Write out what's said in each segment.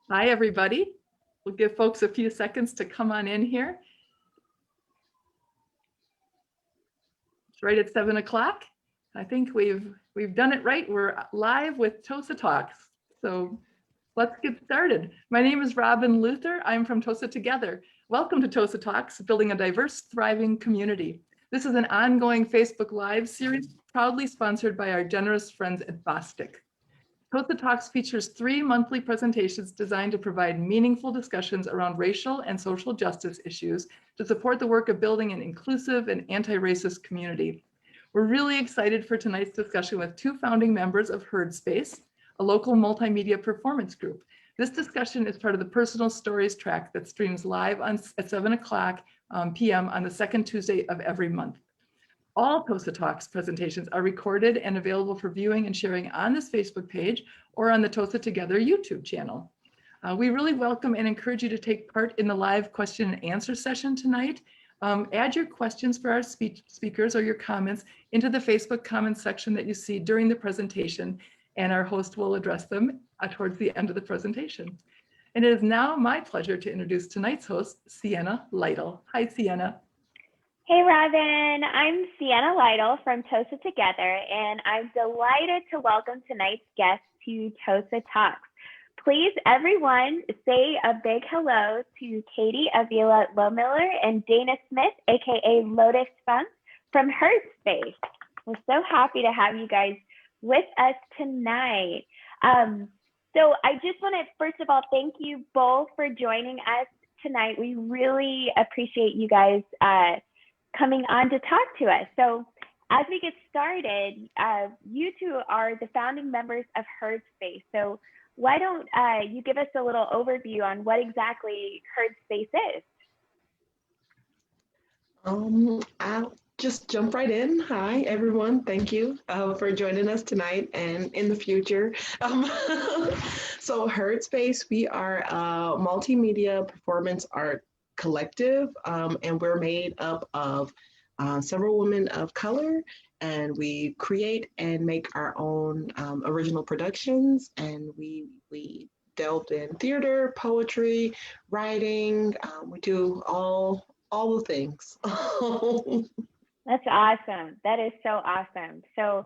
Hi, everybody. We'll give folks a few seconds to come on in here. It's right at 7 o'clock. I think we've done it right. We're live with Tosa Talks. So let's get started. My name is Robin Luther. I'm from Tosa Together. Welcome to Tosa Talks, building a diverse, thriving community. This is an ongoing Facebook Live series proudly sponsored by our generous friends at Bostic. Tosa Talks features 3 monthly presentations designed to provide meaningful discussions around racial and social justice issues to support the work of building an inclusive and anti-racist community. We're really excited for tonight's discussion with 2 founding members of Herdspace, a local multimedia performance group. This discussion is part of the Personal Stories track that streams live at 7 o'clock p.m. on the second Tuesday of every month. All Tosa Talks presentations are recorded and available for viewing and sharing on this Facebook page or on the Tosa Together YouTube channel. We really welcome and encourage you to take part in the live question and answer session tonight. Add your questions for our speakers or your comments into the Facebook comments section that you see during the presentation, and our host will address them towards the end of the presentation. And it is now my pleasure to introduce tonight's host, Sienna Lytle. Hi, Sienna. Hey, Robin. I'm Sienna Lytle from Tosa Together, and I'm delighted to welcome tonight's guest to Tosa Talks. Please, everyone, say a big hello to Katie Avila Lomiller and Dana Smith, aka Lotus Funk, from Herdspace. We're so happy to have you guys with us tonight. So I just want to, first of all, thank you both for joining us tonight. We really appreciate you guys coming on to talk to us. So as we get started, you two are the founding members of Herdspace. So why don't you give us a little overview on what exactly Herdspace is? I'll just jump right in. Hi, everyone. Thank you for joining us tonight and in the future. So Herdspace, we are a multimedia performance art collective, and we're made up of several women of color, and we create and make our own original productions, and we delved in theater, poetry, writing. We do all the things. That's awesome. That is so awesome. So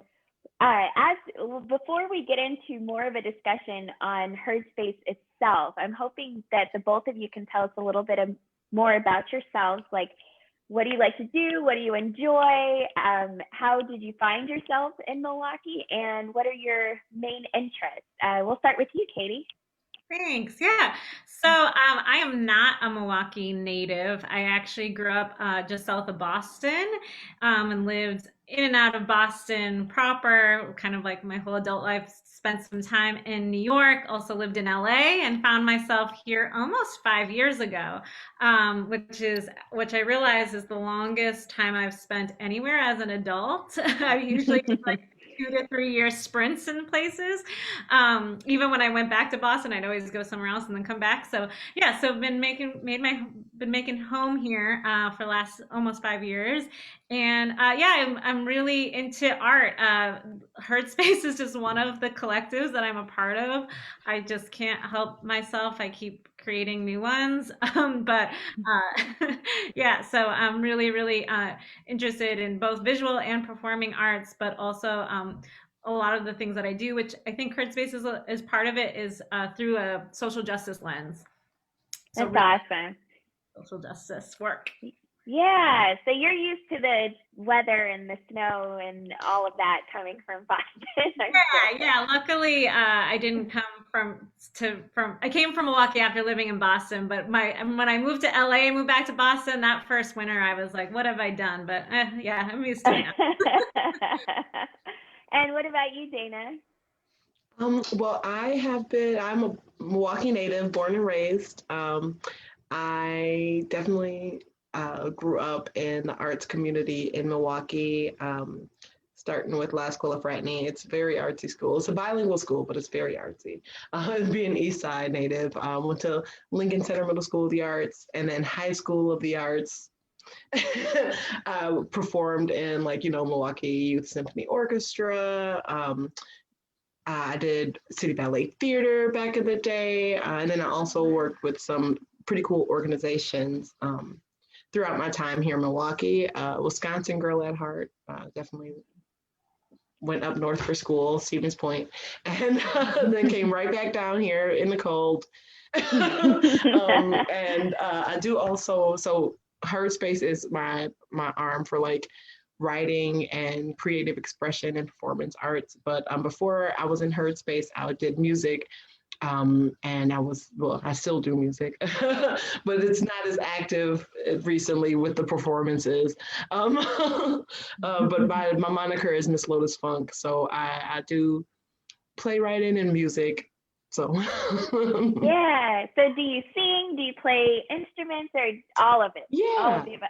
before we get into more of a discussion on Herdspace itself, I'm hoping that the both of you can tell us a little bit more about yourselves, like what do you like to do? What do you enjoy? How did you find yourself in Milwaukee? And what are your main interests? We'll start with you, Katie. Thanks. Yeah. So I am not a Milwaukee native. I actually grew up just south of Boston and lived in and out of Boston proper, kind of like my whole adult life. Spent some time in New York, also lived in LA, and found myself here almost 5 years ago, which I realize is the longest time I've spent anywhere as an adult. I usually take like 2 to 3 year sprints in places. Even when I went back to Boston, I'd always go somewhere else and then come back. So yeah, so I've been making home here for the last almost 5 years, and yeah, I'm really into art. Herdspace is just one of the collectives that I'm a part of. I just can't help myself. I keep creating new ones. But yeah, so I'm really interested in both visual and performing arts, but also a lot of the things that I do, which I think Herdspace is part of it, is through a social justice lens. So that's really awesome. Social justice work. Yeah, so you're used to the weather and the snow and all of that coming from Boston. Yeah. Luckily, I didn't come I came from Milwaukee after living in Boston, but when I moved to LA and moved back to Boston that first winter, I was like, what have I done? But yeah, I'm used to it now. And what about you, Dana? Well, I'm a Milwaukee native, born and raised. I definitely grew up in the arts community in Milwaukee, starting with La Scuola Fraternity. It's a very artsy school. It's a bilingual school, but it's very artsy. Being East Side native, went to Lincoln Center Middle School of the Arts, and then High School of the Arts. Performed in Milwaukee Youth Symphony Orchestra, I did City Ballet Theater back in the day, and then I also worked with some pretty cool organizations throughout my time here in Milwaukee. Wisconsin Girl at Heart, definitely went up north for school, Stevens Point, and then came right back down here in the cold. And I do also, so Herdspace is my arm for like writing and creative expression and performance arts. But before I was in Herdspace, I did music. And I still do music, but it's not as active recently with the performances. But my moniker is Miss Lotus Funk. So I do playwriting and music. So Yeah. So do you sing? Do you play instruments or all of it? Yeah. All of the above.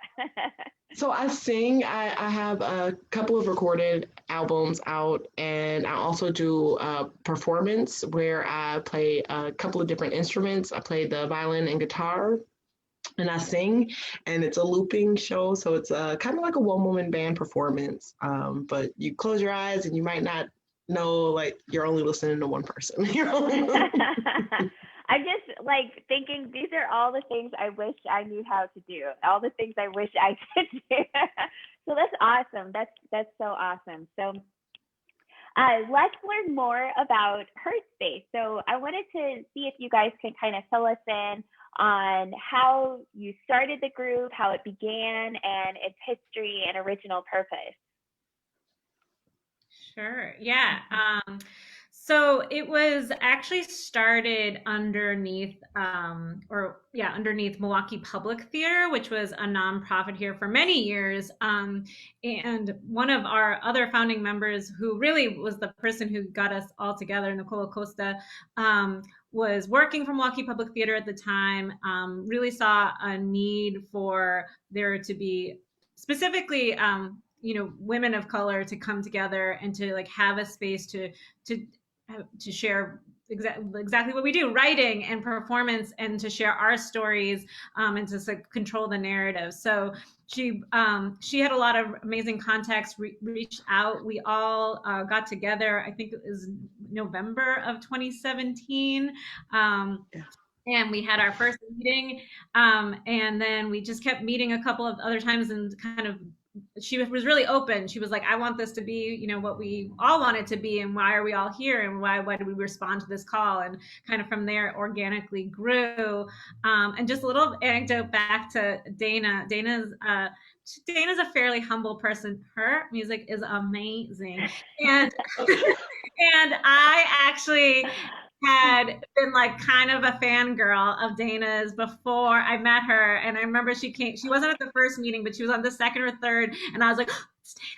So I sing. I have a couple of recorded albums out, and I also do performance where I play a couple of different instruments. I play the violin and guitar, and I sing, and it's a looping show. So it's kind of like a one-woman band performance. But you close your eyes, and you might not know, like, you're only listening to one person. I'm just like thinking these are all the things I wish I knew how to do, all the things I wish I could do. So that's awesome. That's so awesome. So let's learn more about Herdspace. So I wanted to see if you guys can kind of fill us in on how you started the group, how it began, and its history and original purpose. Sure. Yeah. So it was actually started underneath Milwaukee Public Theater, which was a nonprofit here for many years. And one of our other founding members, who really was the person who got us all together, Nicole Acosta, was working for Milwaukee Public Theater at the time, really saw a need for there to be specifically women of color to come together and to like have a space to share exactly what we do, writing and performance, and to share our stories, and to control the narrative. So she had a lot of amazing contacts, reached out. We all got together, I think it was November of 2017. And we had our first meeting, and then we just kept meeting a couple of other times, and kind of she was really open. She was like, I want this to be, what we all want it to be, and why are we all here, and why did we respond to this call? And kind of from there organically grew. And just a little anecdote back to Dana. Dana's a fairly humble person. Her music is amazing. And and I actually had been like kind of a fangirl of Dana's before I met her. And I remember she wasn't at the first meeting, but she was on the second or third. And I was like, oh, it's Dana.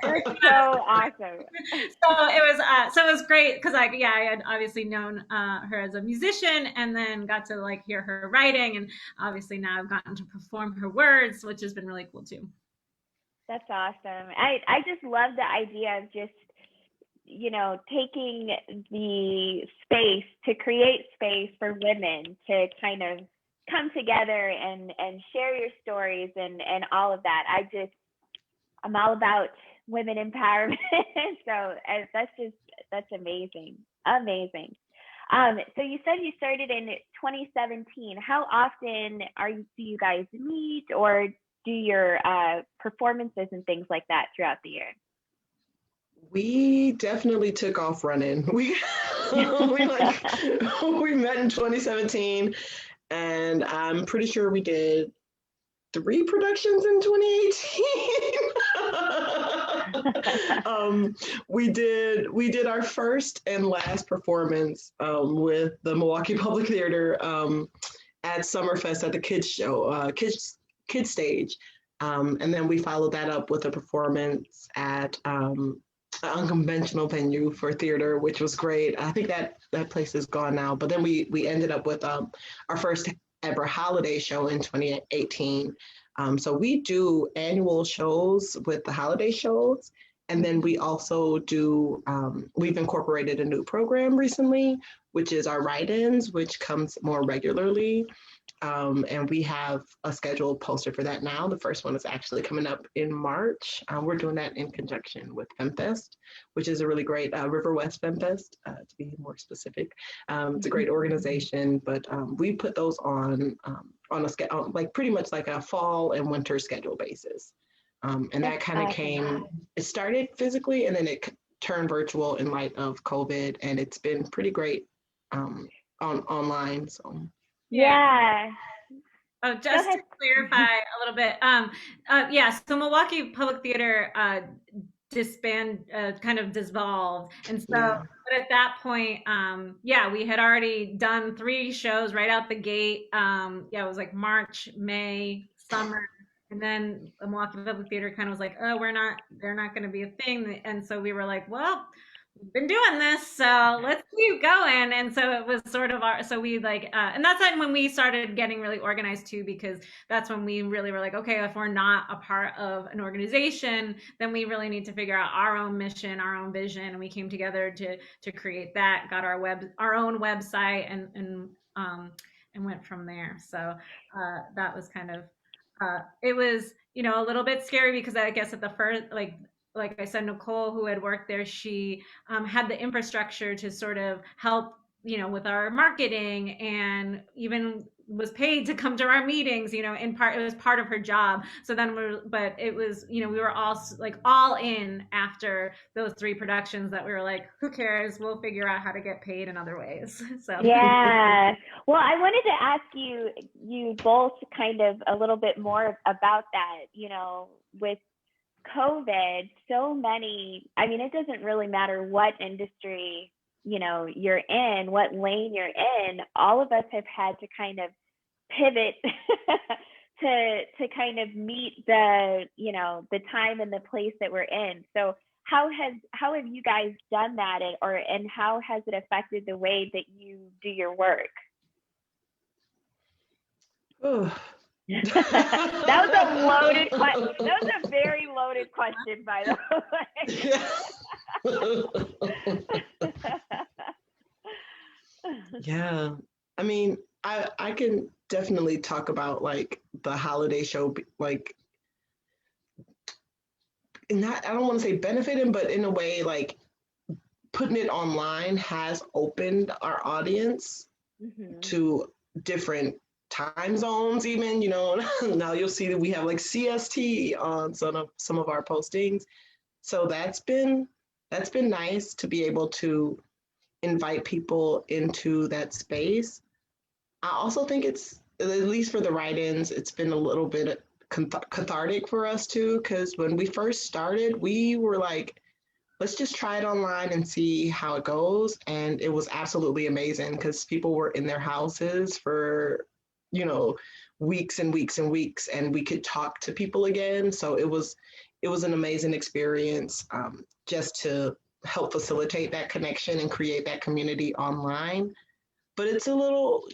That's so awesome. So it was great because I had obviously known her as a musician, and then got to like hear her writing. And obviously now I've gotten to perform her words, which has been really cool too. That's awesome. I just love the idea of just, taking the space to create space for women to kind of come together and share your stories and all of that. I'm all about women empowerment. So that's amazing. Amazing. So you said you started in 2017. How often do you guys meet or do your performances and things like that throughout the year? We definitely took off running. We met in 2017, and I'm pretty sure we did 3 productions in 2018. We did our first and last performance with the Milwaukee Public Theater at Summerfest at the kids show, kids stage, and then we followed that up with a performance at an unconventional venue for theater, which was great. I think that place is gone now, but then we ended up with our first ever holiday show in 2018. So we do annual shows with the holiday shows, and then we also do, we've incorporated a new program recently, which is our write-ins, which comes more regularly. And we have a schedule posted for that now. The first one is actually coming up in March. We're doing that in conjunction with FemFest, which is a really great River West FemFest, to be more specific. It's a great organization, but we put those on a schedule, like pretty much like a fall and winter schedule basis. And that kind of came, it started physically and then it turned virtual in light of COVID, and it's been pretty great online. So. Yeah. Oh, just to clarify a little bit. So Milwaukee Public Theater kind of dissolved. And so, but at that point, we had already done 3 shows right out the gate. It was like March, May, summer. And then the Milwaukee Public Theater kind of was like, oh, they're not going to be a thing. And so we were like, well, we've been doing this, so let's keep going. And so it was sort of and that's when we started getting really organized too, because that's when we really were like, okay, if we're not a part of an organization, then we really need to figure out our own mission, our own vision. And we came together to create that, got our own website and went from there. So that was kind of, it was, a little bit scary because I guess at the first, like I said, Nicole, who had worked there, she had the infrastructure to sort of help, with our marketing, and even was paid to come to our meetings, in part, it was part of her job. So then but it was, we were all in after those 3 productions that we were like, who cares? We'll figure out how to get paid in other ways. So. Yeah. Well, I wanted to ask you both kind of a little bit more about that, with COVID, so many, it doesn't really matter what industry, you're in, what lane you're in, all of us have had to kind of pivot to kind of meet the, the time and the place that we're in. So how have you guys done that, and how has it affected the way that you do your work? That was a loaded question. That was a very loaded question, by the way. Yeah. I can definitely talk about like the holiday show, like not, I don't want to say benefiting, but in a way, like putting it online has opened our audience to different time zones, even, now you'll see that we have like CST on some of our postings. So that's been nice to be able to invite people into that space. I also think it's, at least for the write-ins, it's been a little bit cathartic for us too, because when we first started, we were like, let's just try it online and see how it goes. And it was absolutely amazing because people were in their houses for weeks and weeks and weeks, and we could talk to people again. So it was an amazing experience, just to help facilitate that connection and create that community online. But it's a little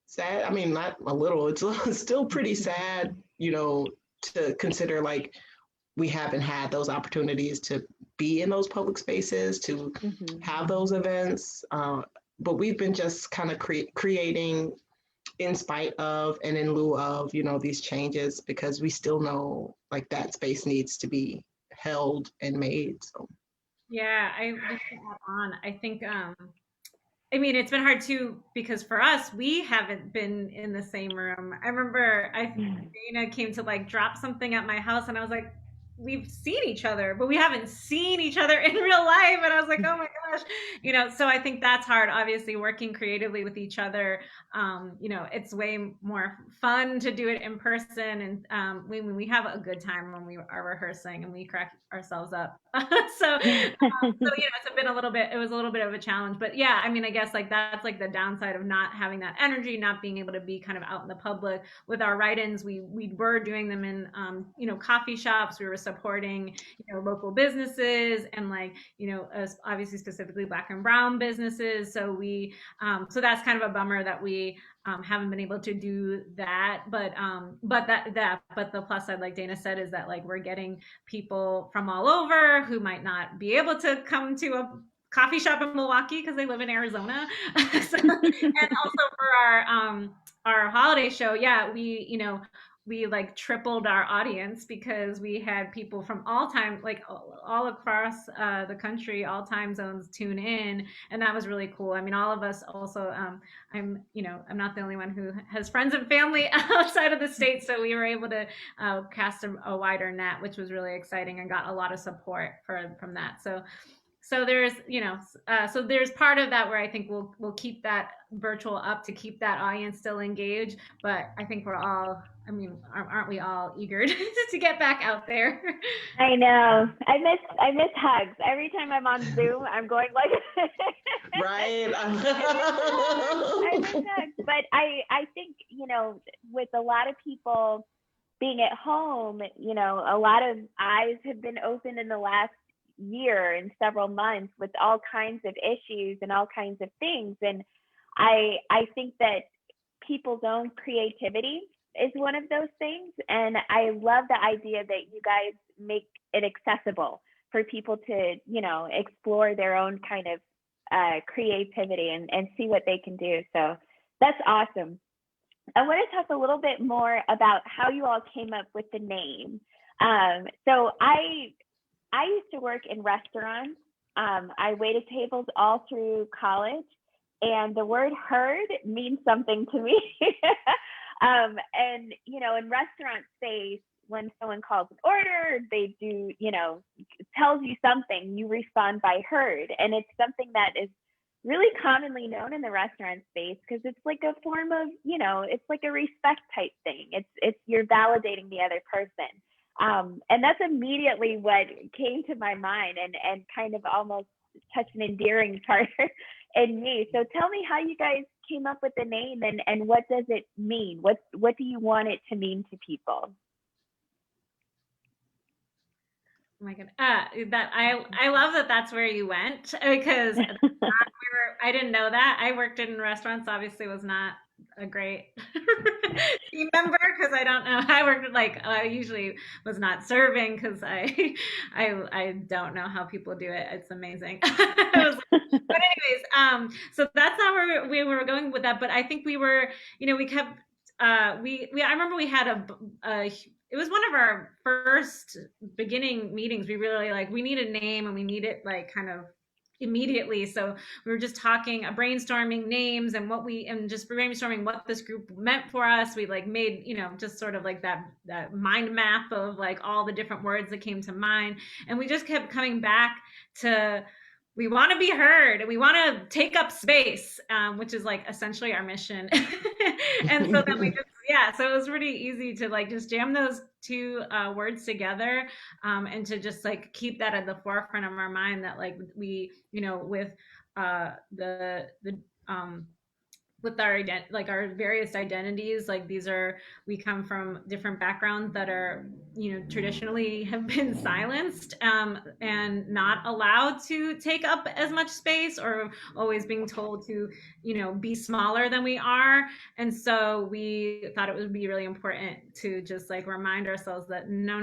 sad. Not a little, it's still pretty sad, to consider like we haven't had those opportunities to be in those public spaces, to have those events. But we've been just kind of creating in spite of and in lieu of, these changes, because we still know like that space needs to be held and made. So. Yeah, I think, it's been hard too, because for us, we haven't been in the same room. I remember Dana came to like drop something at my house, and I was like, we've seen each other, but we haven't seen each other in real life. And I was like, oh my gosh, so I think that's hard. Obviously, working creatively with each other, it's way more fun to do it in person. And we have a good time when we are rehearsing and we crack ourselves up. So it was a little bit of a challenge, but yeah, I guess like that's like the downside of not having that energy, not being able to be kind of out in the public. With our write-ins, we were doing them in, coffee shops. We were supporting, local businesses and like, obviously specifically Black and Brown businesses. So so that's kind of a bummer that we haven't been able to do that. But the plus side, like Dana said, is that like we're getting people from all over who might not be able to come to a coffee shop in Milwaukee because they live in Arizona. And also for our holiday show, yeah, we like tripled our audience because we had people from all across the country, all time zones tune in, and that was really cool. I mean, all of us also. I'm not the only one who has friends and family outside of the state, so we were able to cast a wider net, which was really exciting, and got a lot of support from that. So there's so there's part of that where I think we'll keep that virtual up to keep that audience still engaged, but I think we're all, I mean, aren't we all eager to get back out there? I know. I miss hugs. Every time I'm on Zoom, I'm going like Right. I miss hugs. But I think, with a lot of people being at home, a lot of eyes have been opened in the last year and several months with all kinds of issues and all kinds of things. And I think that people's own creativity is one of those things. And I love the idea that you guys make it accessible for people to, explore their own kind of creativity and see what they can do. So that's awesome. I want to talk a little bit more about how you all came up with the name. So I used to work in restaurants. I waited tables all through college, and the word herd means something to me. And, in restaurant space, when someone calls an order, they do, tells you something, you respond by herd. And it's something that is really commonly known in the restaurant space because it's like a form of, it's like a respect type thing. It's you're validating the other person. And that's immediately what came to my mind and kind of almost touched an endearing part in me. So tell me how you guys came up with the name and what does it mean? What do you want it to mean to people? Oh my goodness. That I love that that's where you went because I didn't know that. I worked in restaurants, obviously was not a great team member because I don't know. I worked I usually was not serving because I don't know how people do it. It's amazing. But anyways, so that's how we were going with that. But I think we were, we kept we I remember we had it was one of our first beginning meetings. We really we need a name and we need it kind of immediately. So we were just brainstorming names and just brainstorming what this group meant for us. We made, just sort of that mind map of all the different words that came to mind. And we just kept coming back to, we want to be heard and we want to take up space, which is essentially our mission. And so then so it was really easy to just jam those two words together, and to just keep that at the forefront of our mind that we, with with our our various identities, we come from different backgrounds that are, traditionally have been silenced, and not allowed to take up as much space, or always being told to, be smaller than we are. And so we thought it would be really important to just remind ourselves that no,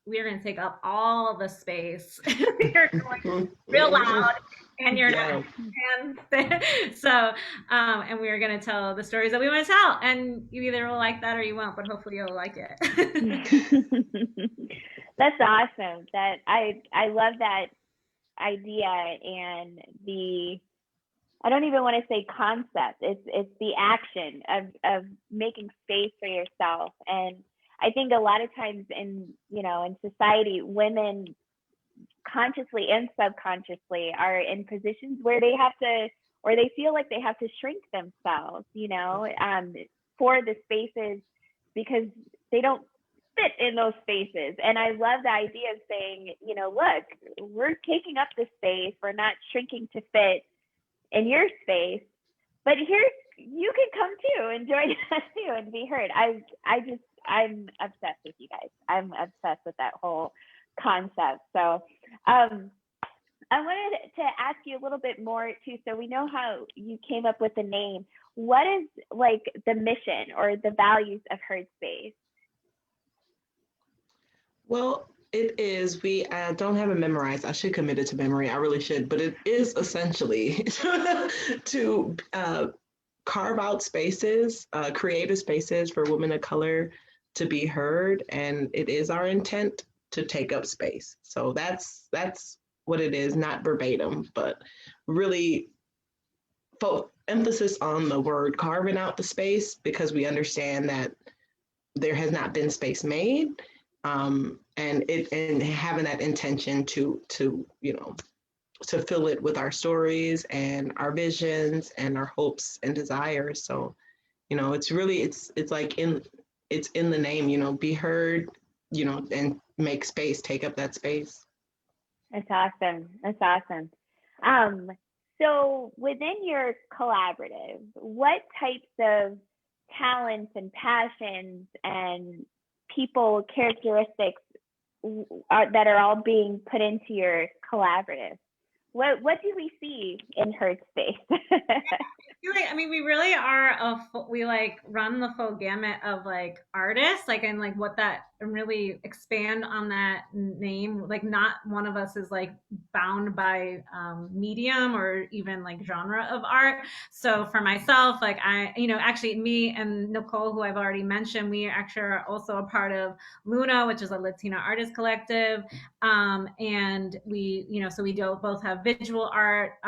we're going to take up all the space. We're going real loud. And you're not. And so, and we were going to tell the stories that we want to tell, and you either will like that or you won't, but hopefully you'll like it. That's awesome. That I love that idea and I don't even want to say concept. It's the action of making space for yourself. And I think a lot of times in society, women consciously and subconsciously are in positions where they have to, or they feel like they have to shrink themselves, for the spaces because they don't fit in those spaces. And I love the idea of saying, look, we're taking up the space. We're not shrinking to fit in your space, but here you can come too and join us too and be heard. I'm obsessed with you guys. I'm obsessed with that whole concept. So I wanted to ask you a little bit more too. So we know how you came up with the name. What is the mission or the values of Herdspace? Well, it is, we don't have it memorized. I should commit it to memory. I really should, but it is essentially to carve out spaces, creative spaces for women of color to be heard. And it is our intent to take up space. So that's what it is, not verbatim, but really emphasis on the word carving out the space, because we understand that there has not been space made, and having that intention to to fill it with our stories and our visions and our hopes and desires. So it's really it's like it's in the name, be heard, and make space, take up that space. That's awesome. That's awesome. So within your collaborative, what types of talents and passions and people characteristics that are all being put into your collaborative? What do we see in Herdspace? I mean, we really are we like run the full gamut of like artists, like, and like what that, and really expand on that name. Like, not one of us is like bound by medium or even like genre of art. So for myself, like actually me and Nicole, who I've already mentioned, we actually are also a part of Luna, which is a Latina artist collective. And we, so we both have visual art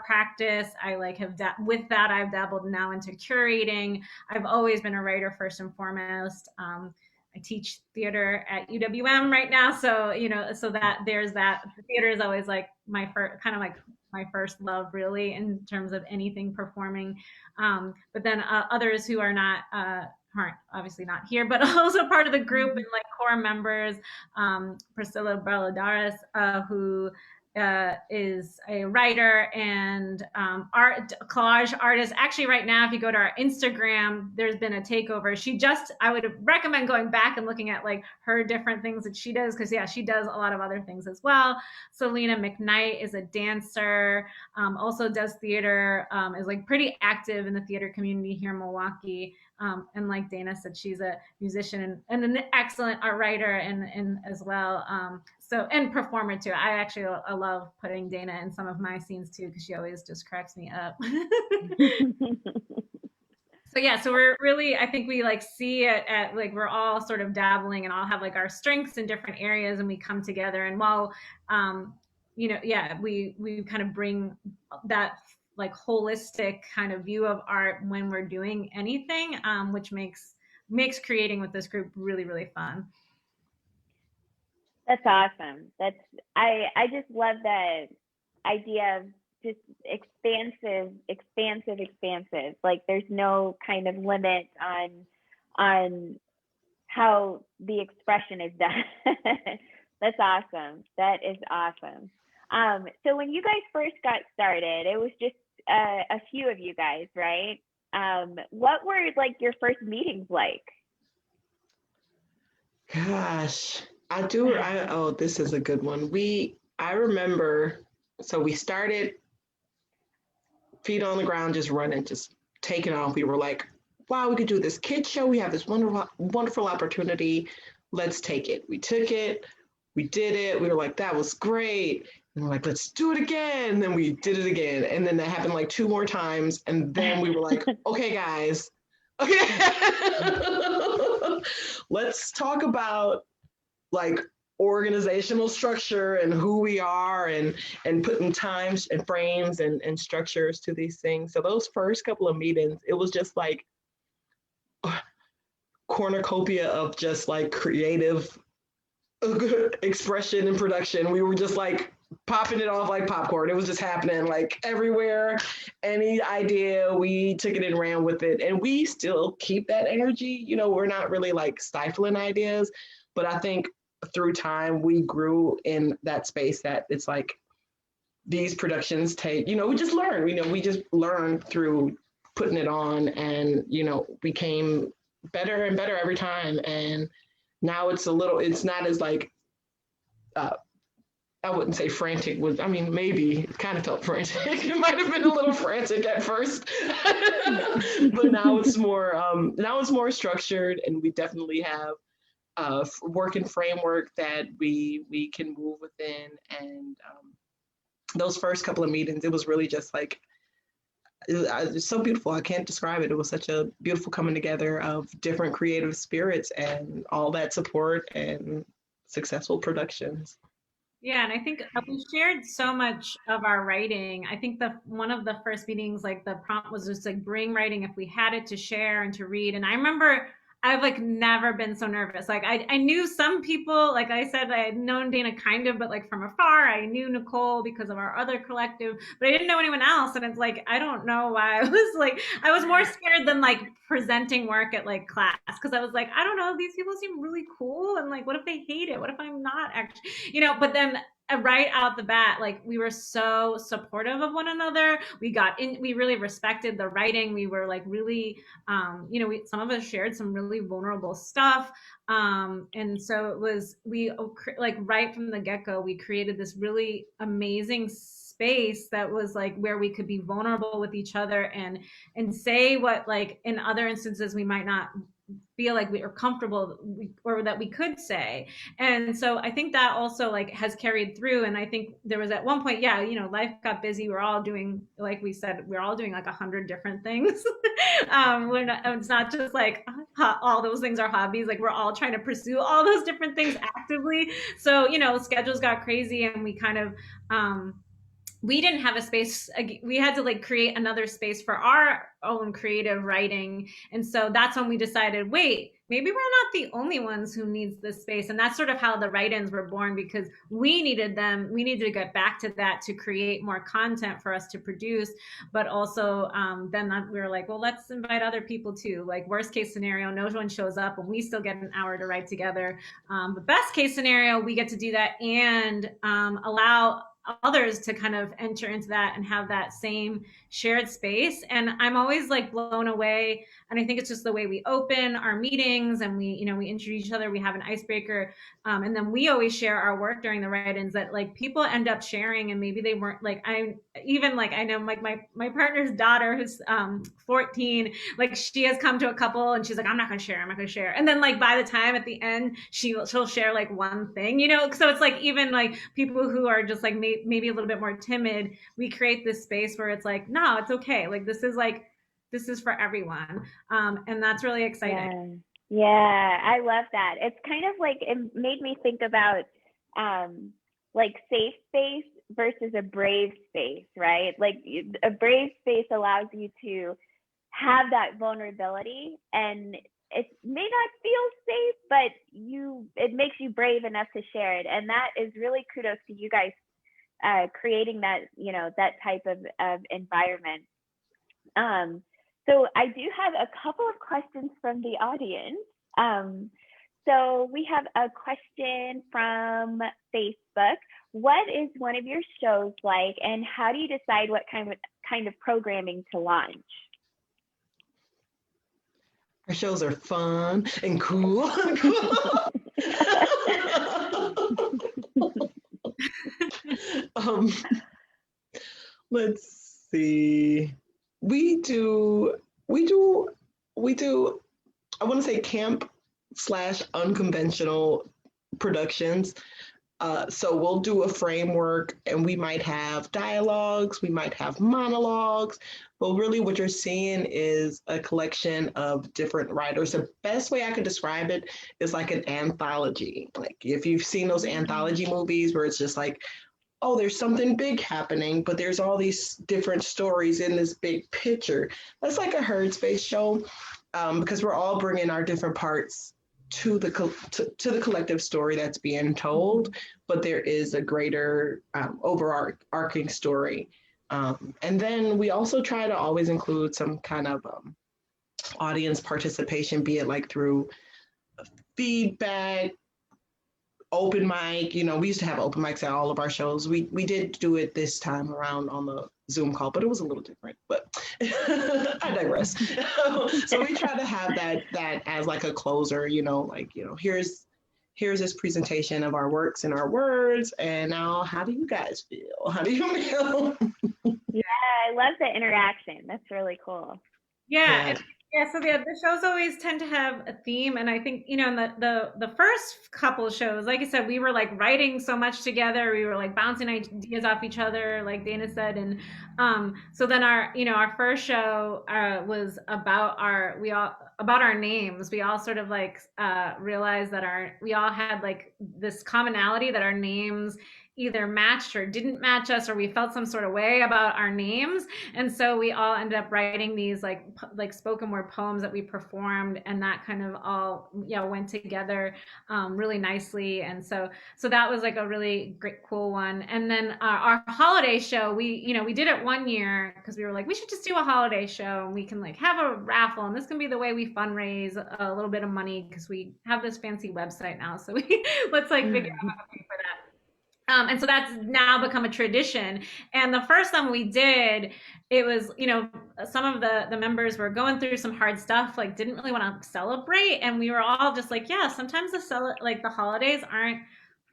practice. I like have with that I've dabbled now into curating. I've always been a writer first and foremost. I teach theater at UWM right now, so so that there's that. Theater is always like my first love, really, in terms of anything performing. But then others who are not aren't obviously not here, but also part of the group and like core members, Priscilla Belladores, who is a writer and collage artist. Actually, right now, if you go to our Instagram, there's been a takeover. I would recommend going back and looking at like her different things that she does, because she does a lot of other things as well. Selena Mcknight is a dancer, also does theater, is like pretty active in the theater community here in Milwaukee. And like Dana said, she's a musician and an excellent art writer and as well. And performer too. I love putting Dana in some of my scenes too, because she always just cracks me up. So we're really, I think we like see it at like, we're all sort of dabbling and all have like our strengths in different areas, and we come together. And while, we kind of bring that like holistic kind of view of art when we're doing anything, which makes creating with this group really, really fun. That's awesome. I just love that idea of just expansive. Like there's no kind of limit on how the expression is done. That's awesome. That is awesome. So when you guys first got started, it was just a few of you guys, right? What were like your first meetings like? Gosh, this is a good one. I remember, so we started feet on the ground, just running, just taking off. We were like, wow, we could do this kid show. We have this wonderful opportunity. Let's take it. We took it. We did it. We were like, that was great. And we're like, let's do it again. And then we did it again. And then that happened like 2 more times. And then we were like, okay, guys. Okay. Let's talk about like organizational structure and who we are and putting times and frames and structures to these things. So those first couple of meetings, it was just like cornucopia of just like creative expression and production. We were just like popping it off like popcorn. It was just happening like everywhere. Any idea, we took it and ran with it. And we still keep that energy. We're not really like stifling ideas, but I think through time we grew in that space that it's like these productions take, we just learn, we just learned through putting it on and, became better and better every time. And now it's not as like, I wouldn't say frantic maybe it kind of felt frantic. It might have been a little frantic at first, but now it's more structured, and we definitely have a working framework that we can move within. And those first couple of meetings, it was really just like, it's so beautiful. I can't describe it. It was such a beautiful coming together of different creative spirits and all that support and successful productions. Yeah, and I think we shared so much of our writing. I think the one of the first meetings, like the prompt was just like bring writing if we had it to share and to read. And I remember I've like never been so nervous. Like I knew some people, like I said, I had known Dana kind of, but like from afar. I knew Nicole because of our other collective, but I didn't know anyone else. And it's like I don't know why I was like I was more scared than like presenting work at like class because I was like I don't know, these people seem really cool and like what if they hate it? What if I'm not actually, but then right out the bat, like we were so supportive of one another. We really respected the writing. We were like really, some of us shared some really vulnerable stuff. And so it was, like right from the get go, we created this really amazing space that was like where we could be vulnerable with each other and say what like in other instances we might not feel like we are comfortable or that we could say. And so I think that also like has carried through. And I think there was at one point, life got busy. We're all doing, like we said, we're all doing like 100 different things. It's not just like all those things are hobbies. Like we're all trying to pursue all those different things actively. So, schedules got crazy and we kind of, we didn't have a space. We had to like create another space for our own creative writing. And so that's when we decided, wait, maybe we're not the only ones who needs this space. And that's sort of how the write-ins were born, because we needed them. We needed to get back to that to create more content for us to produce. But also then we were like, well, let's invite other people too. Like worst case scenario, no one shows up and we still get an hour to write together. But best case scenario, we get to do that and allow others to kind of enter into that and have that same shared space. And I'm always like blown away. And I think it's just the way we open our meetings and we introduce each other, we have an icebreaker. And then we always share our work during the write-ins that like people end up sharing and maybe they weren't like, I know like my partner's daughter who's 14, like she has come to a couple and she's like, I'm not going to share. And then like by the time at the end, she'll share like one thing, so it's like, even like people who are just like maybe a little bit more timid, we create this space where it's like, no, it's okay. Like, this is for everyone. And that's really exciting. Yeah, I love that. It's kind of like, it made me think about like safe space versus a brave space, right? Like a brave space allows you to have that vulnerability, and it may not feel safe, but it makes you brave enough to share it. And that is really kudos to you guys creating that, that type of environment. So I do have a couple of questions from the audience. So we have a question from Facebook. What is one of your shows like, and how do you decide what kind of programming to launch? Our shows are fun and cool. Let's see. We do, I want to say camp / unconventional productions. So we'll do a framework and we might have dialogues, we might have monologues, but really what you're seeing is a collection of different writers. The best way I could describe it is like an anthology. Like if you've seen those anthology movies where it's just like, oh, there's something big happening, but there's all these different stories in this big picture. That's like a Herdspace show, because we're all bringing our different parts to the collective story that's being told, but there is a greater overarching story. And then we also try to always include some kind of audience participation, be it like through feedback, open mic. We used to have open mics at all of our shows. We did do it this time around on the Zoom call, but it was a little different, but I digress. So we try to have that as like a closer, here's this presentation of our works and our words, and now how do you guys feel? How do you feel? Yeah, I love the interaction. That's really cool. Yeah. Yeah, so the shows always tend to have a theme, and I think in the first couple shows, like I said, we were like writing so much together. We were like bouncing ideas off each other, like Dana said, and so then our first show was about our names. We all sort of like realized that we all had like this commonality that our names either matched or didn't match us, or we felt some sort of way about our names. And so we all ended up writing these like spoken word poems that we performed, and that kind of all went together really nicely. And so that was like a really great cool one. And then our holiday show, we did it one year because we were like, we should just do a holiday show and we can like have a raffle, and this can be the way we fundraise a little bit of money because we have this fancy website now, so let's like figure out how to pay for that. And so that's now become a tradition. And the first time we did, it was, some of the members were going through some hard stuff, like didn't really want to celebrate. And we were all just like, yeah, sometimes the holidays aren't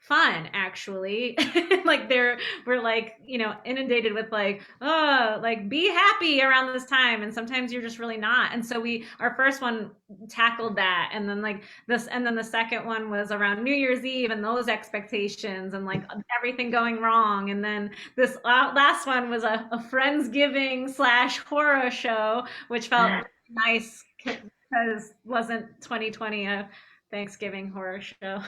fun actually. Like we're like, inundated with like, oh, like be happy around this time. And sometimes you're just really not. And so our first one tackled that. And then the second one was around New Year's Eve and those expectations and like everything going wrong. And then this last one was a Friendsgiving / horror show, which felt really nice because wasn't 2020 a Thanksgiving horror show.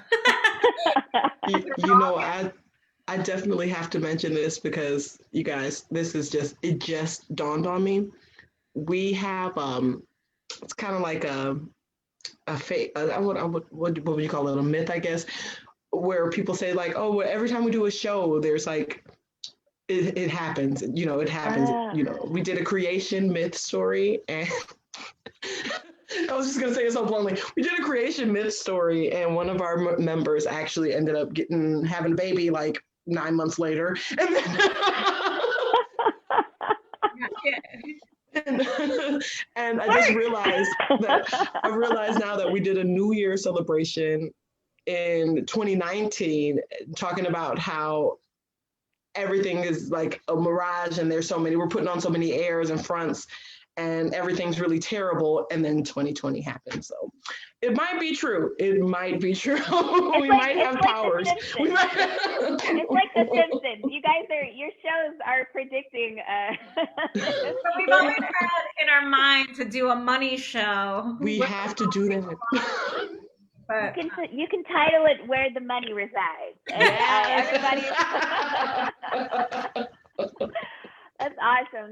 I definitely have to mention this because you guys, it just dawned on me. We have it's kind of like a fake, what would you call it, a myth, I guess, where people say like, oh, well, every time we do a show, there's like it happens, it happens. We did a creation myth story, and I was just gonna say it so bluntly. We did a creation myth story, and one of our members actually ended up having a baby like 9 months later, and then and I just realized now that we did a New Year celebration in 2019, talking about how everything is like a mirage, and we're putting on so many airs and fronts, and everything's really terrible. And then 2020 happened. So it might be true. We might have powers. It's like The Simpsons. You guys your shows are predicting. So we've always had in our mind to do a money show. We have to do that. But you can title it Where the Money Resides. And, everybody. That's awesome.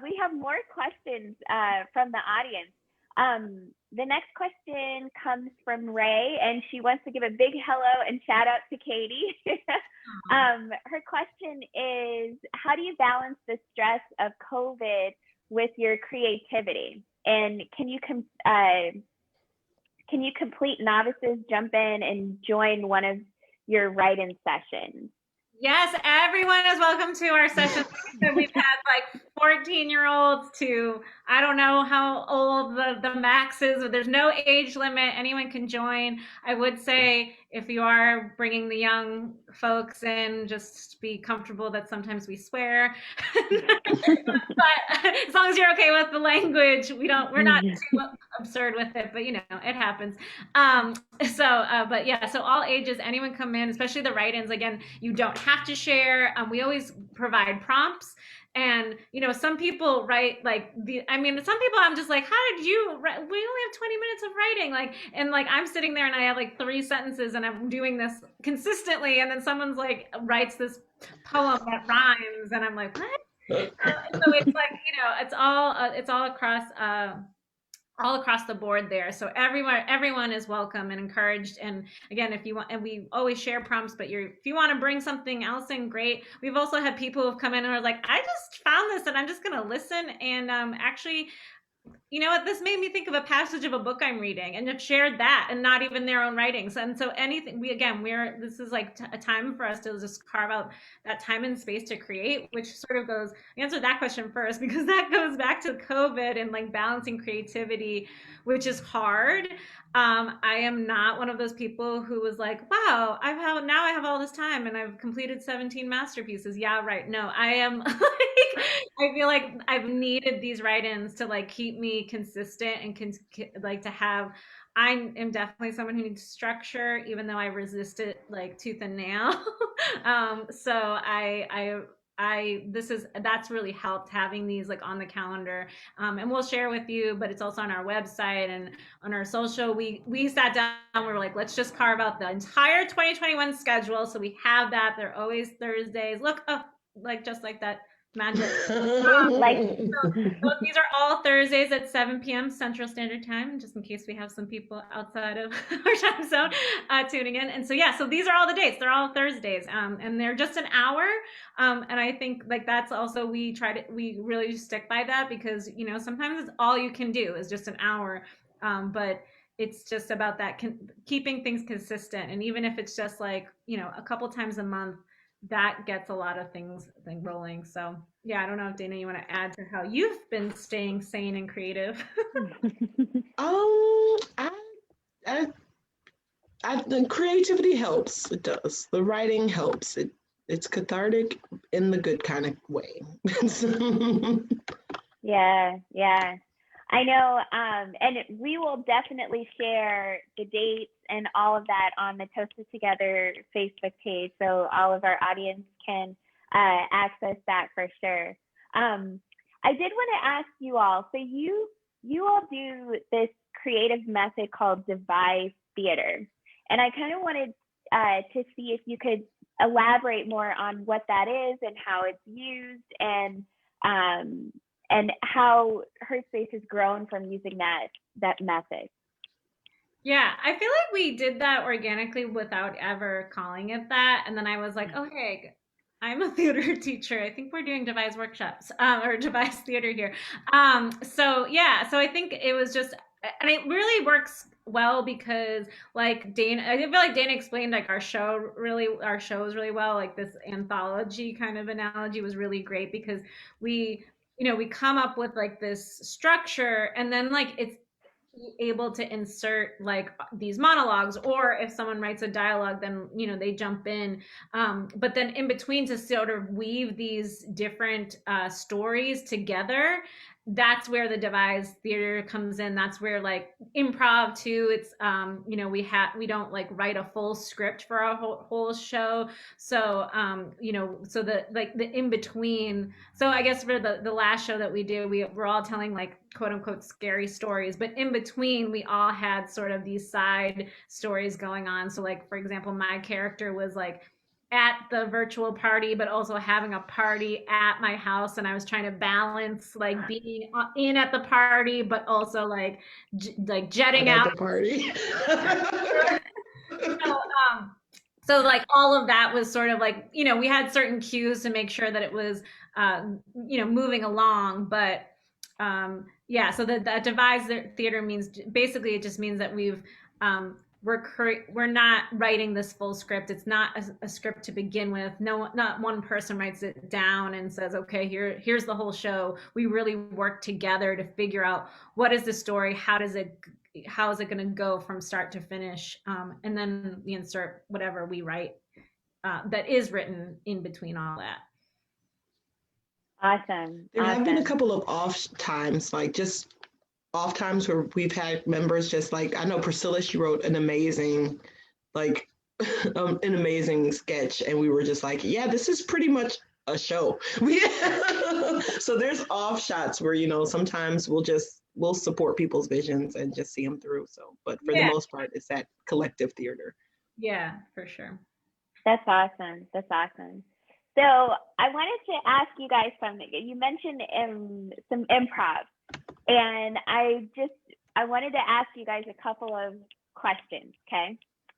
We have more questions from the audience. The next question comes from Ray, and she wants to give a big hello and shout out to Katie. Her question is, how do you balance the stress of COVID with your creativity? And can you complete novices jump in and join one of your write-in sessions? Yes, everyone is welcome to our session. We've had like 14-year-olds to, I don't know how old the max is, but there's no age limit. Anyone can join. I would say if you are bringing the young folks in, just be comfortable that sometimes we swear. But as long as you're okay with the language, we're not too absurd with it, but it happens. But yeah, so all ages, anyone come in, especially the write-ins. Again, you don't have to share. We always provide prompts. And some people write some people I'm just like, how did you write? We only have 20 minutes of writing, and I'm sitting there and I have like 3 sentences and I'm doing this consistently, and then someone's like writes this poem that rhymes and I'm like, what? So it's like it's all across the board there. So everyone is welcome and encouraged. And again, if you want, and we always share prompts, but if you want to bring something else in, great. We've also had people who've come in and are like, I just found this and I'm just going to listen. And actually, you know what, this made me think of a passage of a book I'm reading, and have shared that, and not even their own writings. And so this is like a time for us to just carve out that time and space to create, which sort of answer that question first, because that goes back to COVID and like balancing creativity, which is hard. I am not one of those people who was like, wow, I have all this time and I've completed 17 masterpieces. Yeah, right. No, I am like, I feel like I've needed these write-ins to like keep me consistent and like to have. I am definitely someone who needs structure, even though I resist it like tooth and nail. So that's really helped having these like on the calendar, and we'll share with you. But it's also on our website and on our social. We sat down. We were like, let's just carve out the entire 2021 schedule, so we have that. They're always Thursdays. Look, oh, like just like that magic. So these are all Thursdays at 7 p.m. Central Standard Time, just in case we have some people outside of our time zone tuning in. And so, yeah, so these are all the dates. They're all Thursdays, and they're just an hour. And I think like that's also, we really stick by that, because, you know, sometimes it's all you can do is just an hour. But it's just about that keeping things consistent. And even if it's just like, you know, a couple times a month, that gets a lot of things rolling. So yeah, I don't know if Dana, you want to add to how you've been staying sane and creative. The creativity helps. It does. The writing helps. It's cathartic in the good kind of way. Yeah. I know, and we will definitely share the dates and all of that on the Tosa Together Facebook page, so all of our audience can access that for sure. I did want to ask you all, so you all do this creative method called devised theater, and I kind of wanted to see if you could elaborate more on what that is and how it's used, and how Herdspace has grown from using that method. Yeah, I feel like we did that organically without ever calling it that. And then I was like, okay, I'm a theater teacher. I think we're doing devised workshops or devised theater here. So yeah, so I think it was just, and it really works well because like Dana, I feel like Dana explained like our shows really well. Like this anthology kind of analogy was really great because we come up with like this structure, and then like it's able to insert like these monologues, or if someone writes a dialogue, then they jump in, but then in between, to sort of weave these different stories together. That's where the devised theater comes in. That's where like improv too, it's we don't like write a full script for a whole show. So so the in between, so I guess for the last show that we do, we're all telling like quote unquote scary stories, but in between we all had sort of these side stories going on. So like, for example, my character was like at the virtual party, but also having a party at my house, and I was trying to balance like being in at the party, but also like jetting out the party. So like all of that was sort of like, we had certain cues to make sure that it was moving along. But yeah, so that devised theater means, basically it just means that we're not writing this full script. It's not a script to begin with. Not one person writes it down and says, okay, here's the whole show. We really work together to figure out what is the story, how is it going to go from start to finish, and then we insert whatever we write that is written in between all that. Awesome. There have been a couple of off times, like just off times where we've had members just like, I know Priscilla, she wrote an amazing sketch, and we were just like, yeah, this is pretty much a show. So there's off shots where sometimes we'll support people's visions and just see them through. So, but for the most part, it's that collective theater. Yeah, for sure. That's awesome. So I wanted to ask you guys something. You mentioned some improv, and I wanted to ask you guys a couple of questions. Okay,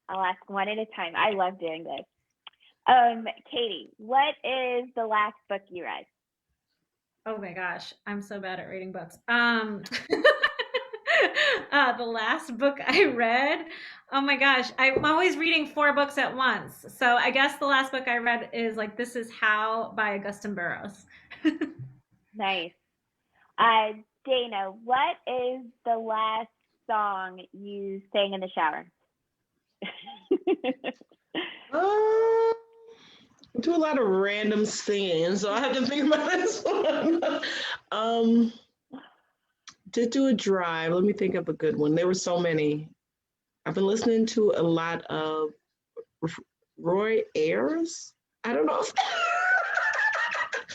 I'll ask one at a time. I love doing this. Katie, what is the last book you read? Oh my gosh, I'm so bad at reading books. The last book I read, oh my gosh, I'm always reading 4 books at once. So I guess the last book I read is like This Is How by Augustin Burroughs. Nice. Dana, what is the last song you sang in the shower? I do a lot of random singing, so I have to think about this one. Did do a drive. Let me think of a good one. There were so many. I've been listening to a lot of Roy Ayers. I don't know if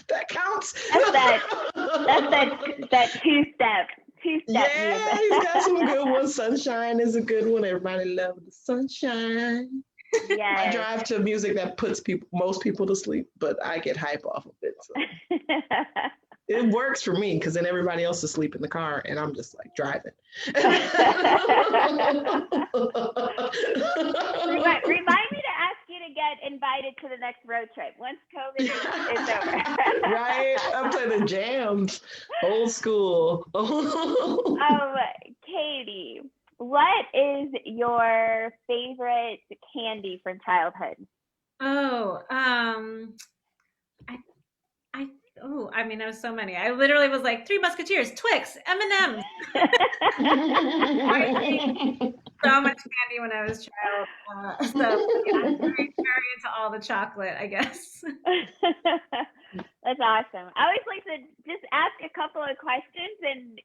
that counts. That's that two-step Yeah, music. he's got some good ones. Sunshine is a good one. Everybody loves the sunshine. I Yes. drive to music that puts most people to sleep, but I get hype off of it. So it works for me because then everybody else is asleep in the car and I'm just like driving. Remind me to ask you to get invited to the next road trip once COVID is over. Right? I'm playing the jams. Old school. Katie, what is your favorite candy from childhood? Oh, I mean, there was so many. I literally was like Three Musketeers, Twix, M&M's. So much candy when I was a child. So yeah, I'm very into all the chocolate, I guess. That's awesome. I always like to just ask a couple of questions, and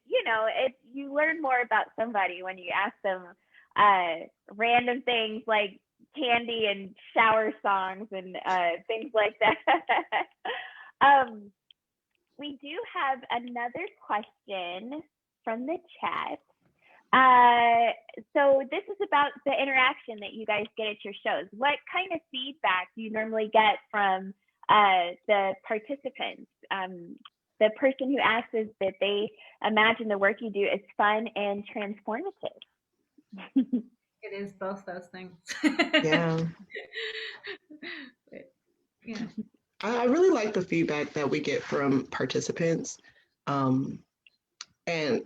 you learn more about somebody when you ask them random things like candy and shower songs and things like that. We do have another question from the chat. So this is about the interaction that you guys get at your shows. What kind of feedback do you normally get from the participants? The person who asks is that they imagine the work you do is fun and transformative. It is both those things. Yeah. Yeah. I really like the feedback that we get from participants. And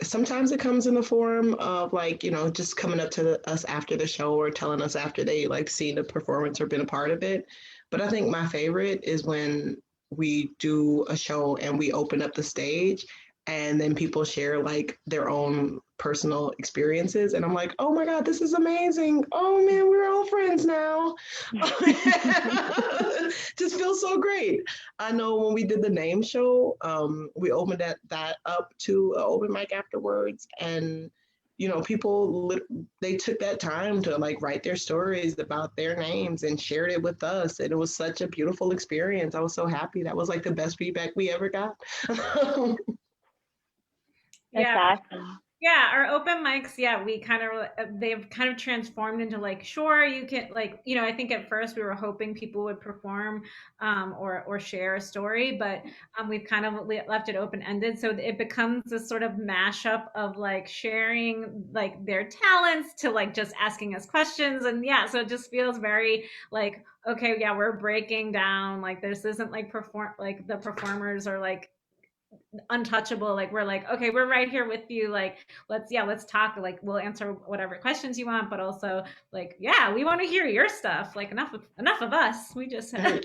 sometimes it comes in the form of just coming up to us after the show or telling us after they seen the performance or been a part of it. But I think my favorite is when we do a show and we open up the stage and then people share their own personal experiences. And I'm like, oh my God, this is amazing. Oh man, we're all friends now. Just feels so great. I know when we did the name show, we opened that up to an open mic afterwards. And, people, they took that time to write their stories about their names and shared it with us. And it was such a beautiful experience. I was so happy. That was the best feedback we ever got. That's awesome. Yeah, our open mics, they've kind of transformed into sure, you can I think at first we were hoping people would perform or share a story, but we've kind of left it open-ended. So it becomes this sort of mashup of sharing their talents to just asking us questions. And yeah, so it just feels very okay, yeah, we're breaking down, this isn't the performers are untouchable. We're okay, we're right here with you, let's talk, we'll answer whatever questions you want, but also yeah, we want to hear your stuff, enough of us, we just have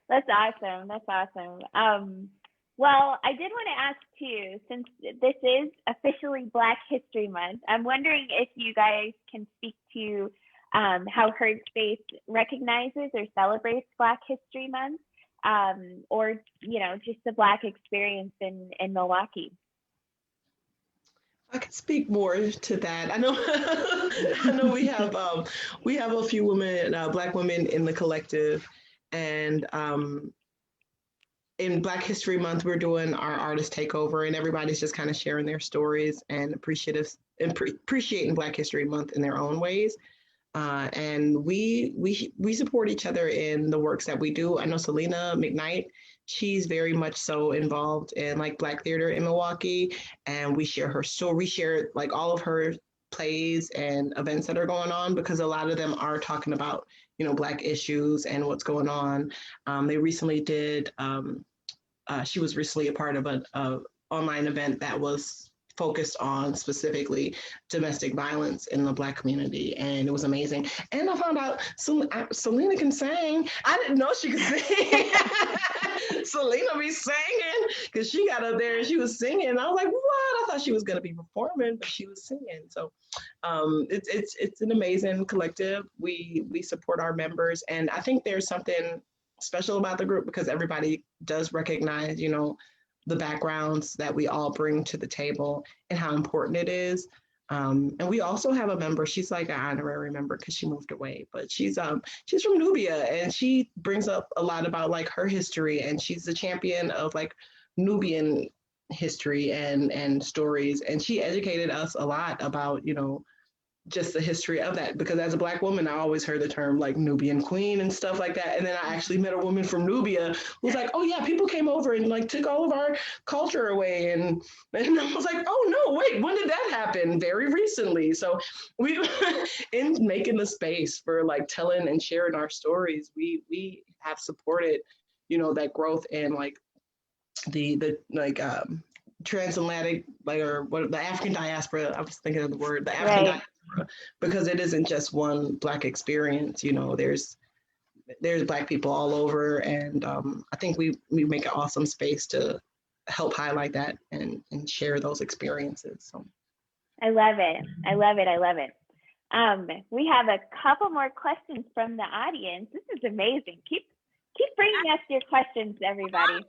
That's awesome. Well, I did want to ask too, since this is officially Black History Month, I'm wondering if you guys can speak to how Herdspace recognizes or celebrates Black History Month, or just the Black experience in Milwaukee. I can speak more to that. I know we have a few women, Black women in the collective, and in Black History Month, we're doing our artist takeover, and everybody's just kind of sharing their stories and appreciating Black History Month in their own ways. And we support each other in the works that we do. I know Selena Mcknight, she's very much so involved in Black theater in Milwaukee, and we share her story. We share all of her plays and events that are going on, because a lot of them are talking about Black issues and what's going on. They recently did. She was recently a part of an online event that was focused on specifically domestic violence in the Black community, and it was amazing. And I found out Selena can sing. I didn't know she could sing. Selena be singing because she got up there and she was singing. I was like, what? I thought she was gonna be performing, but she was singing. So it's an amazing collective. We support our members, and I think there's something special about the group because everybody does recognize, the backgrounds that we all bring to the table and how important it is. And we also have a member. She's like an honorary member because she moved away, but she's from Nubia, and she brings up a lot about like her history, and she's the champion of like Nubian history and stories, and she educated us a lot about just the history of that, because as a Black woman, I always heard the term like Nubian queen and stuff like that. And then I actually met a woman from Nubia who was like, oh yeah, people came over and like took all of our culture away. And I was like, oh no, wait, when did that happen? Very recently. So we, in making the space for like telling and sharing our stories, we have supported, that growth and like the transatlantic, like, or what, the African diaspora. I was thinking of the word, the African diaspora, because it isn't just one Black experience. There's Black people all over, and I think we make an awesome space to help highlight that and share those experiences. So I love it. I love it. I love it. We have a couple more questions from the audience. This is amazing. Keep bringing us your questions, everybody.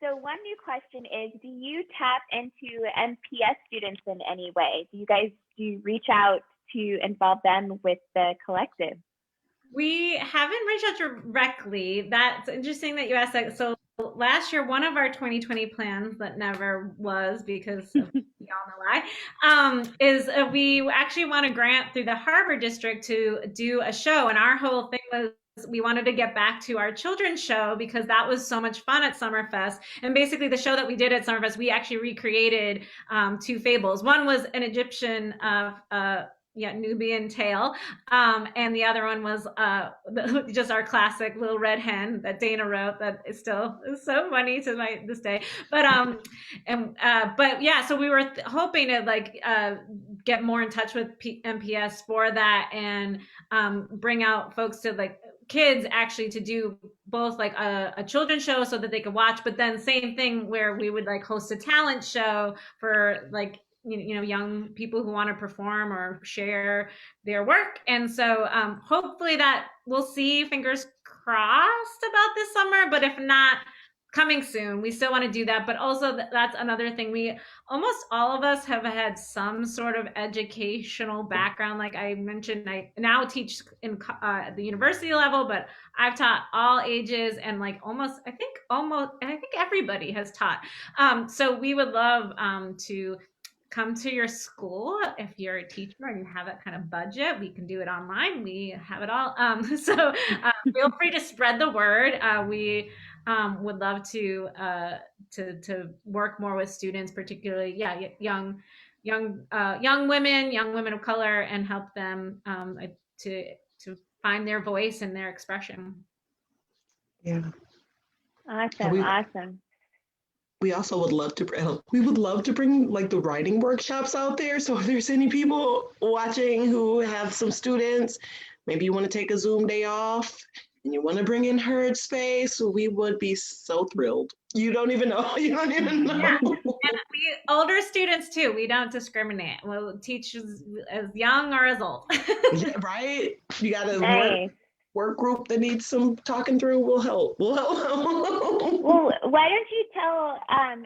So one new question is, do you tap into MPS students in any way? Do you reach out to involve them with the collective? We haven't reached out directly. That's interesting that you asked that. So last year, one of our 2020 plans that never was, because of, we all know why, is we actually won a grant through the Harbor District to do a show. And our whole thing was, we wanted to get back to our children's show because that was so much fun at Summerfest. And basically the show that we did at Summerfest, we actually recreated two fables. One was an Egyptian Nubian tale, and the other one was just our classic Little Red Hen that Dana wrote, that is still so funny to this day. But but yeah, so we were hoping to like get more in touch with MPS for that, and bring out folks to like kids actually to do both like a children's show so that they could watch, but then same thing where we would like host a talent show for like young people who want to perform or share their work. And so hopefully that we'll see, fingers crossed, about this summer, but if not, coming soon. We still want to do that, but also that's another thing. We almost all of us have had some sort of educational background. Like I mentioned, I now teach in the university level, but I've taught all ages, and like I think everybody has taught. So we would love to come to your school. If you're a teacher and you have that kind of budget, we can do it online. We have it all. So feel free to spread the word. We would love to work more with students, particularly young women of color, and help them to find their voice and their expression. Yeah. Awesome. Awesome. We also would love to bring like the writing workshops out there. So if there's any people watching who have some students, maybe you want to take a Zoom day off and you want to bring in Herdspace, we would be so thrilled. You don't even know. Yeah. And we older students too. We don't discriminate. We'll teach as young or as old. Yeah, right? You got to work group that needs some talking through. We'll help. Well, why don't you tell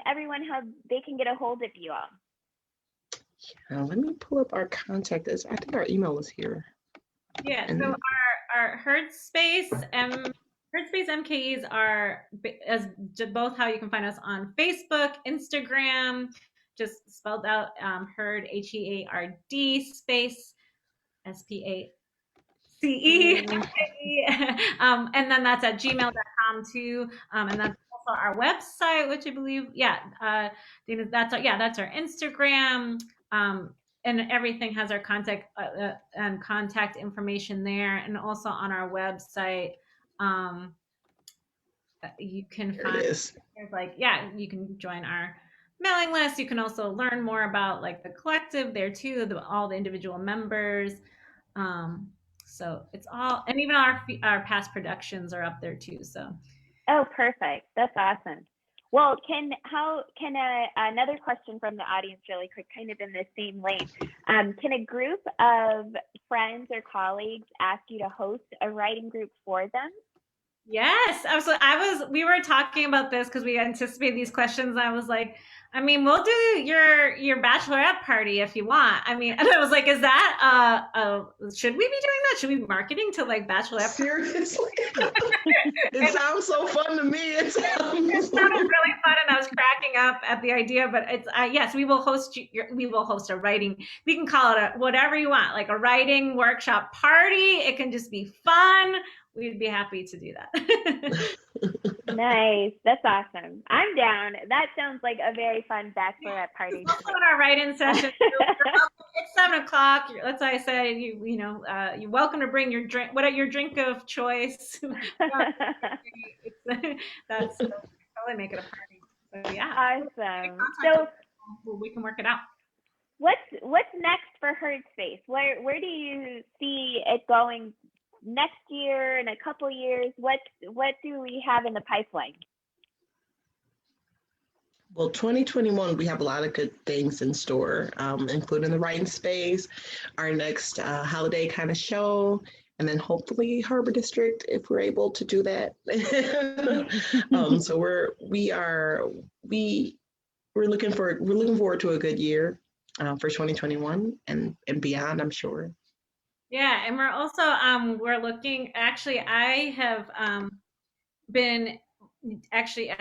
everyone how they can get a hold of you all? Yeah, let me pull up our contact. I think our email is here. Yeah, so our Herdspace MKEs are as both how you can find us on Facebook, Instagram, just spelled out Herd, HEARD space SPACE. And then that's at gmail.com too. And that's also our website, which I believe, that's our Instagram. And everything has our contact and contact information there. And also on our website, you can find, you can join our mailing list. You can also learn more about like the collective there too, all the individual members. So it's all, and even our past productions are up there too. So. Oh, perfect. That's awesome. Well, another question from the audience really quick, kind of in the same lane. Can a group of friends or colleagues ask you to host a writing group for them? Yes, absolutely. We were talking about this because we anticipated these questions. I was like, I mean, we'll do your bachelorette party if you want. I mean, and I was like, is that should we be doing that? Should we be marketing to like bachelorette? Seriously? It sounds so fun to me. It sounded really fun, and I was cracking up at the idea. But it's yes, we will host a writing. We can call it whatever you want, like a writing workshop party. It can just be fun. We'd be happy to do that. Nice. That's awesome. I'm down. That sounds like a very fun bachelorette party. Also in our write-in session, it's 7:00. That's why I said you're welcome to bring your drink. What your drink of choice? That's probably make it a party. So yeah. Awesome. So we can work it out. What's next for Herdspace? Where do you see it going next year, in a couple years? What do we have in the pipeline? Well, 2021, we have a lot of good things in store, including the writing space, our next holiday kind of show, and then hopefully Harbor District if we're able to do that. So we're looking forward to a good year for 2021 and beyond, I'm sure. Yeah, and we're also we're looking. Actually, I have been actually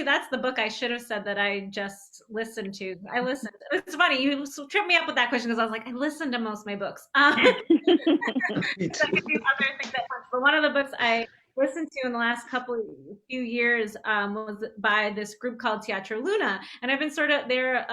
that's the book I should have said that I just listened to. I listened. It's funny you tripped me up with that question because I was like, I listened to most of my books. Me too. So I could do other things at once. But one of the books I listened to in the last few years was by this group called Teatro Luna, and I've been they're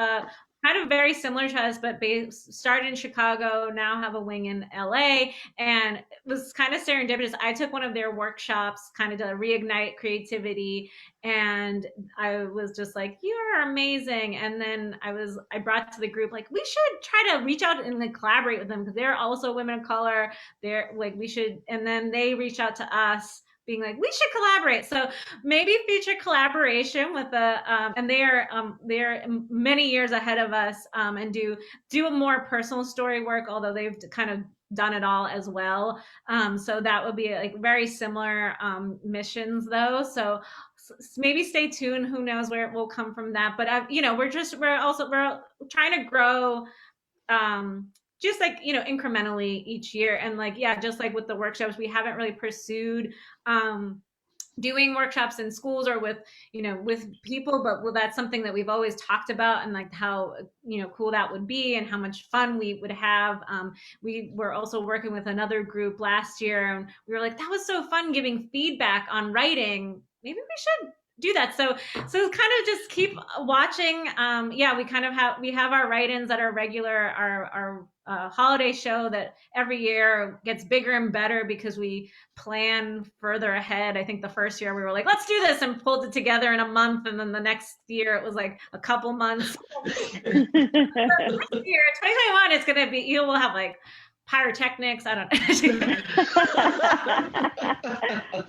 kind of very similar to us, but started in Chicago, now have a wing in LA, and it was kind of serendipitous. I took one of their workshops kind of to reignite creativity, and I was just like, you are amazing. And then I brought to the group, like, we should try to reach out and collaborate with them because they're also women of color. They're like, we should, and then they reached out to us being like, we should collaborate. So maybe future collaboration with and they're many years ahead of us, and do a more personal story work, although they've kind of done it all as well. So that would be like very similar missions though. So maybe stay tuned. Who knows where it will come from that? But we're also trying to grow. Just like, incrementally each year. And like, yeah, just like with the workshops, we haven't really pursued doing workshops in schools or with people, but that's something that we've always talked about, and like how, cool that would be and how much fun we would have. We were also working with another group last year, and we were like, that was so fun giving feedback on writing. Maybe we should do that. So kind of just keep watching. We have our write-ins that are regular, our holiday show that every year gets bigger and better because we plan further ahead. I think the first year we were like, let's do this, and pulled it together in a month. And then the next year it was like a couple months. Next year, 2021, it's going to be, you will have like pyrotechnics, I don't know.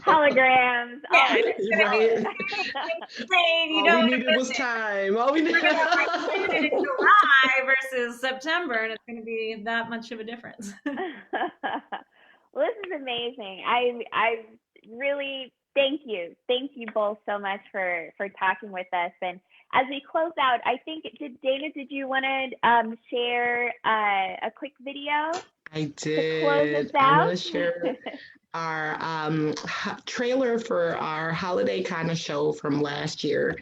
Holograms. Right. All we needed was time. All we needed in July versus September, and it's going to be that much of a difference. Well, this is amazing. I really thank you both so much for talking with us. And as we close out, I think, Dana, did you want to share a quick video? I did. I want to share our trailer for our holiday kind of show from last year.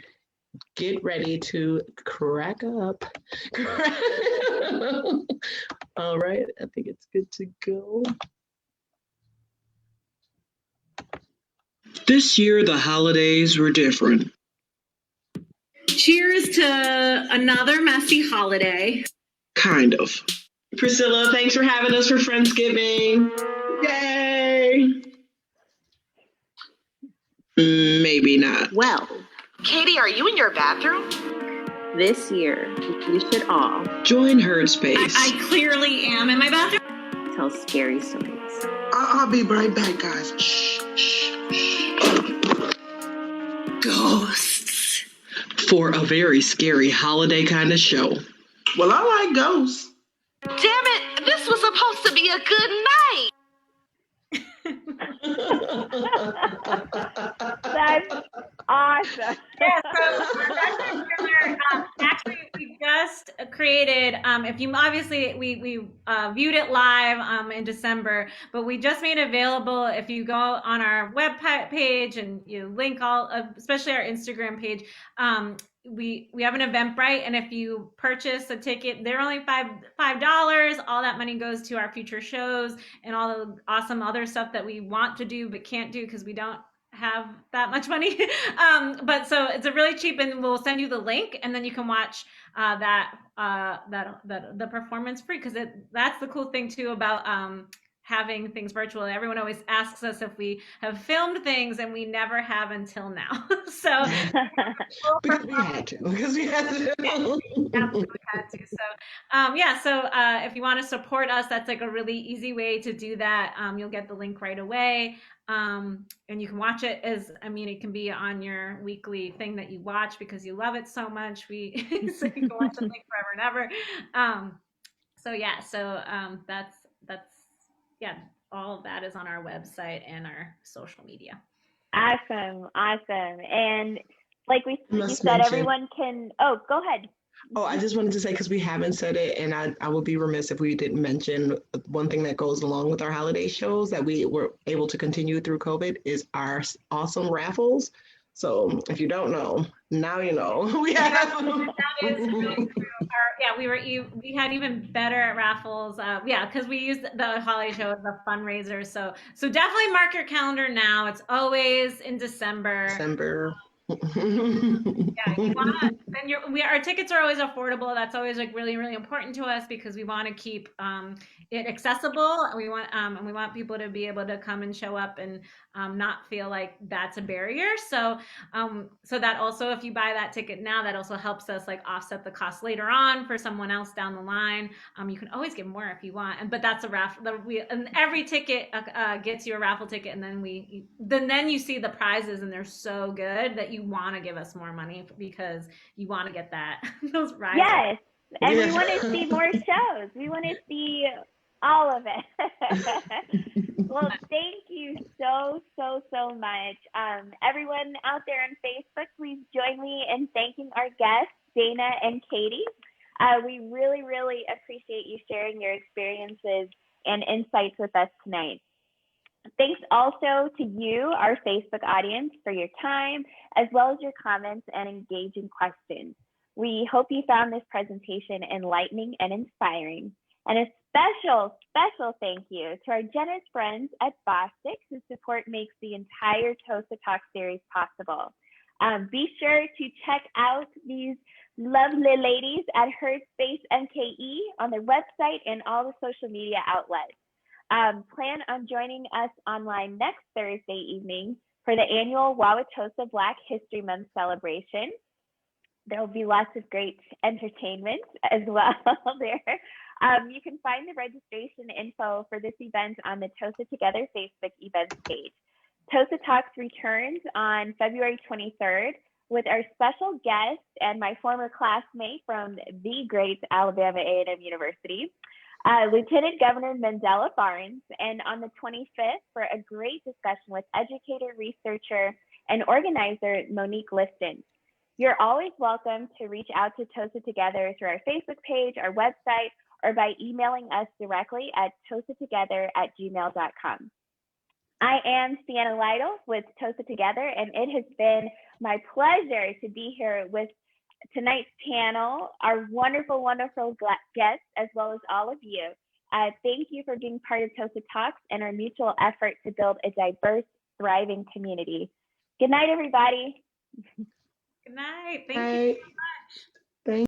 Get ready to crack up. All right, I think it's good to go. This year, the holidays were different. Cheers to another messy holiday. Kind of. Priscilla, thanks for having us for Friendsgiving. Yay! Maybe not. Well, Katie, are you in your bathroom? This year, we should all Join Herdspace. I clearly am in my bathroom. Tell scary stories. I'll be right back, guys. Shh, shh, shh. Ghosts. For a very scary holiday kind of show. Well, I like ghosts. Damn it, this was supposed to be a good night. That's awesome. Yeah, so actually we just created, if you obviously we viewed it live in December, but we just made it available. If you go on our web page and you link all, especially our Instagram page, we have an Eventbrite, and if you purchase a ticket, they're only $5. All that money goes to our future shows and all the awesome other stuff that we want to do but can't do because we don't have that much money. But so it's a really cheap, and we'll send you the link, and then you can watch the performance free, because that's the cool thing too about having things virtual. Everyone always asks us if we have filmed things, and we never have until now. So Because we had to. Absolutely had to. So if you want to support us, that's like a really easy way to do that. You'll get the link right away. And you can watch it it can be on your weekly thing that you watch because you love it so much. So you can watch the thing forever and ever. That's all of that is on our website and our social media. Awesome. And like you Must said, mention- everyone can, oh, go ahead. Oh, I just wanted to say, because we haven't said it, and I would be remiss if we didn't mention one thing that goes along with our holiday shows that we were able to continue through COVID is our awesome raffles. So if you don't know, now you know. We have. That is really true. We had even better raffles. Because we used the holiday show as a fundraiser. So definitely mark your calendar now. It's always in December. Our tickets are always affordable. That's always like really, really important to us because we want to keep it accessible. We want people to be able to come and show up and not feel like that's a barrier. So that also, if you buy that ticket now, that also helps us like offset the cost later on for someone else down the line. You can always give more if you want, but that's a raffle. And every ticket gets you a raffle ticket, and then you see the prizes, and they're so good that you want to give us more money because you want to get those prizes. Yes, and we want to see more shows. We want to see all of it. Well, thank you so much. Everyone out there on Facebook, please join me in thanking our guests, Dana and Katie. We really, really appreciate you sharing your experiences and insights with us tonight. Thanks also to you, our Facebook audience, for your time, as well as your comments and engaging questions. We hope you found this presentation enlightening and inspiring. And a special thank you to our generous friends at Bostic, whose support makes the entire Tosa Talks series possible. Be sure to check out these lovely ladies at Herdspace MKE on their website and all the social media outlets. Plan on joining us online next Thursday evening for the annual Wauwatosa Black History Month celebration. There will be lots of great entertainment as well there. You can find the registration info for this event on the Tosa Together Facebook events page. Tosa Talks returns on February 23rd with our special guest and my former classmate from the great Alabama A&M University, Lieutenant Governor Mandela Barnes, and on the 25th for a great discussion with educator, researcher, and organizer Monique Lifton. You're always welcome to reach out to Tosa Together through our Facebook page, our website, or by emailing us directly at tosatogether@gmail.com. I am Sienna Lytle with Tosa Together, and it has been my pleasure to be here with tonight's panel, our wonderful guests, as well as all of you. Thank you for being part of Tosa Talks and our mutual effort to build a diverse, thriving community. Good night, everybody. Good night. Thank you.